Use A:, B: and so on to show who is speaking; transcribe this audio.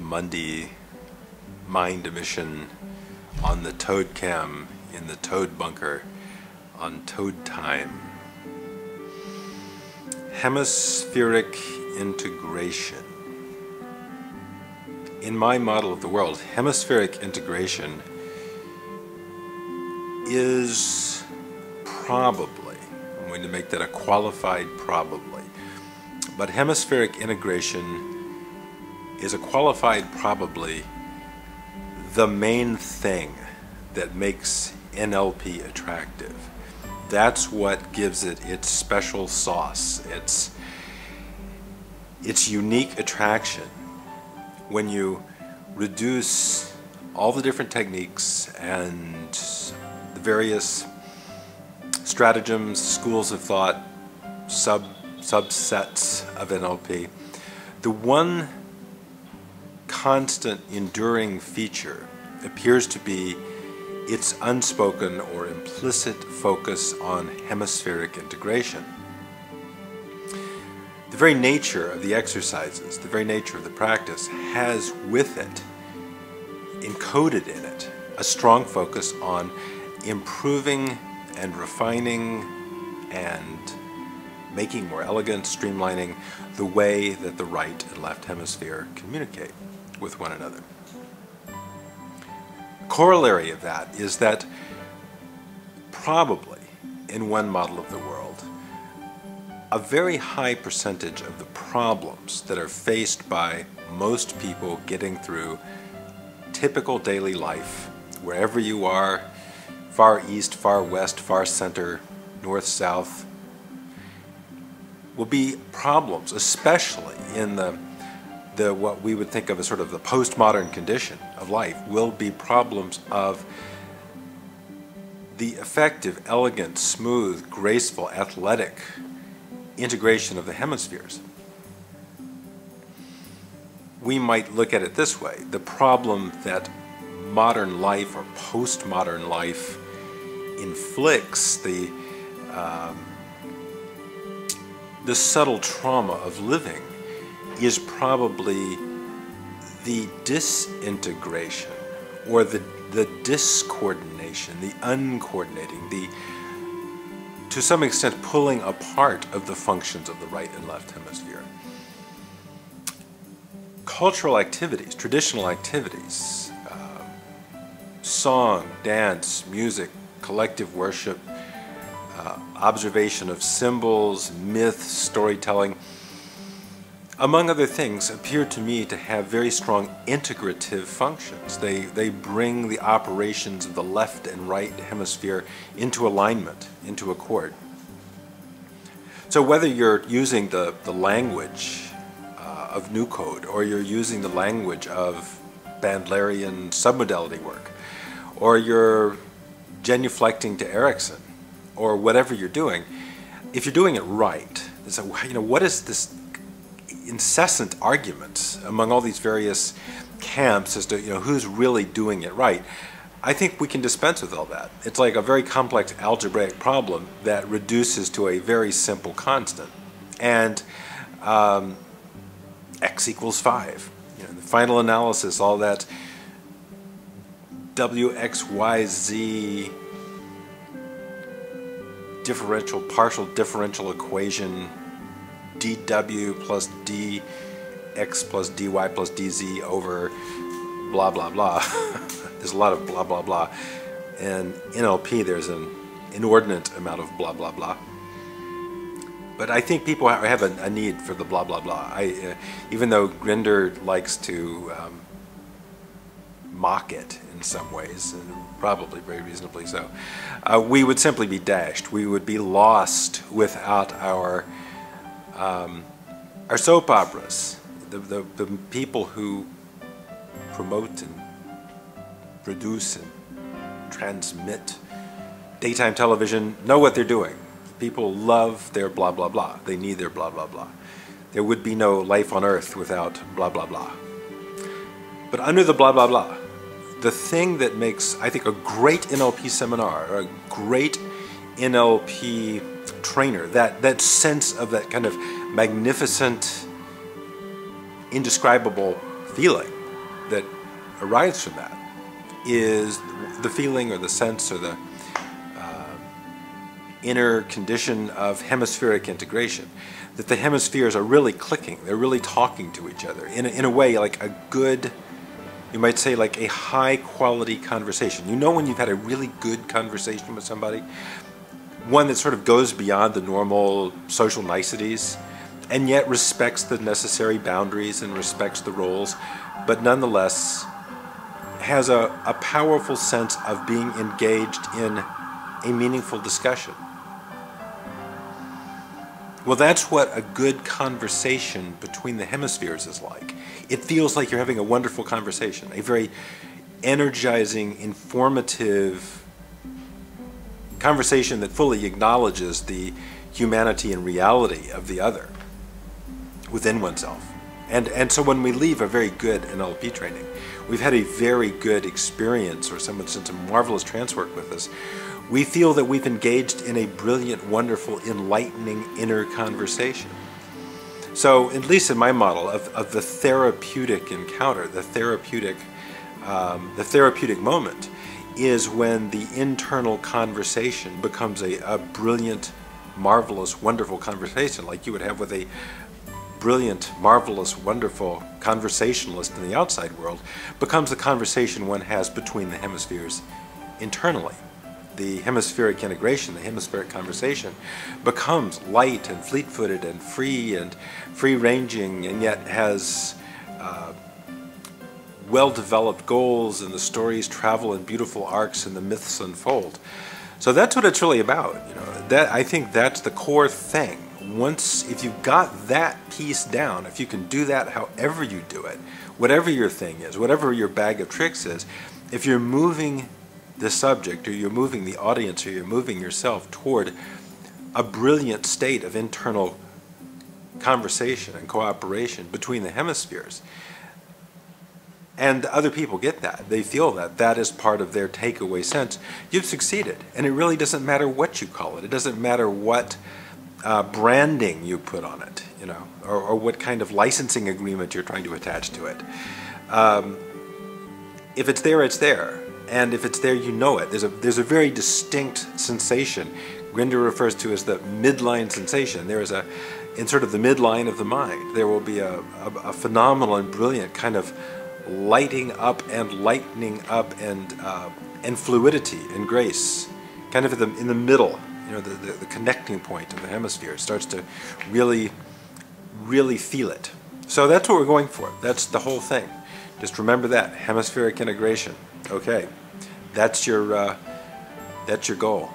A: the Monday mind emission on the Toad Cam in the Toad Bunker on Toad Time. Hemispheric integration. In my model of the world, hemispheric integration is probably, I'm going to make that a qualified probably, but hemispheric integration is a qualified probably the main thing that makes NLP attractive. That's what gives it its special sauce, its unique attraction. When you reduce all the different techniques and the various stratagems, schools of thought, subsets of NLP, the one constant enduring feature appears to be its unspoken or implicit focus on hemispheric integration. The very nature of the exercises, the very nature of the practice has with it, encoded in it, a strong focus on improving and refining and making more elegant, streamlining the way that the right and left hemisphere communicate with one another. Corollary of that is that probably in one model of the world, a very high percentage of the problems that are faced by most people getting through typical daily life, wherever you are, far east, far west, far center, north, south, will be problems, especially in the what we would think of as sort of the postmodern condition of life, will be problems of the effective, elegant, smooth, graceful, athletic integration of the hemispheres. We might look at it this way: the problem that modern life or postmodern life inflicts, the subtle trauma of living, is probably the disintegration or the discoordination, the uncoordinating, the, to some extent, pulling apart of the functions of the right and left hemisphere. Cultural activities, traditional activities, song, dance, music, collective worship, observation of symbols, myth, storytelling, among other things, appear to me to have very strong integrative functions. They bring the operations of the left and right hemisphere into alignment, into accord. So whether you're using the language of New Code, or you're using the language of Bandlerian submodality work, or you're genuflecting to Erickson, or whatever you're doing, if you're doing it right, so, what is this incessant arguments among all these various camps as to who's really doing it right? I think we can dispense with all that. It's like a very complex algebraic problem that reduces to a very simple constant, and x equals 5. The final analysis, all that wxyz partial differential equation, dw plus dx plus dy plus dz over blah blah blah. There's a lot of blah blah blah. And in NLP there's an inordinate amount of blah blah blah. But I think people have a need for the blah blah blah. Even though Grinder likes to mock it in some ways, and probably very reasonably so, we would simply be dashed. We would be lost without our soap operas. The people who promote and produce and transmit daytime television know what they're doing. People love their blah blah blah. They need their blah blah blah. There would be no life on earth without blah blah blah. But under the blah blah blah, the thing that makes, I think, a great NLP seminar, or a great NLP trainer, that sense of that kind of magnificent, indescribable feeling that arises from that is the feeling or the sense or the inner condition of hemispheric integration, that the hemispheres are really clicking, they're really talking to each other in a way like a good, you might say like a high quality conversation. You know when you've had a really good conversation with somebody, one that sort of goes beyond the normal social niceties and yet respects the necessary boundaries and respects the roles, but nonetheless has a powerful sense of being engaged in a meaningful discussion. Well, that's what a good conversation between the hemispheres is like. It feels like you're having a wonderful conversation, a very energizing, informative conversation that fully acknowledges the humanity and reality of the other within oneself. And so when we leave a very good NLP training, we've had a very good experience, or someone's done some marvelous trance work with us, we feel that we've engaged in a brilliant, wonderful, enlightening inner conversation. So, at least in my model of the therapeutic encounter, the therapeutic moment is when the internal conversation becomes a brilliant, marvelous, wonderful conversation like you would have with a brilliant, marvelous, wonderful conversationalist in the outside world, becomes the conversation one has between the hemispheres internally. The hemispheric integration, the hemispheric conversation, becomes light and fleet-footed and free-ranging, and yet has well-developed goals, and the stories travel in beautiful arcs and the myths unfold. So that's what it's really about. I think that's the core thing. Once, if you've got that piece down, if you can do that however you do it, whatever your thing is, whatever your bag of tricks is, if you're moving the subject, or you're moving the audience, or you're moving yourself toward a brilliant state of internal conversation and cooperation between the hemispheres, and other people get that, they feel that that is part of their takeaway sense, you've succeeded. And it really doesn't matter what you call it. It doesn't matter what branding you put on it, or what kind of licensing agreement you're trying to attach to it. If it's there, it's there. And if it's there, you know it. There's a very distinct sensation. Grinder refers to as the midline sensation. There is in sort of the midline of the mind, there will be a phenomenal and brilliant kind of lighting up and lightening up and fluidity and grace, kind of in the middle. The connecting point of the hemisphere starts to really, really feel it. So that's what we're going for. That's the whole thing. Just remember that, hemispheric integration. Okay, that's your goal.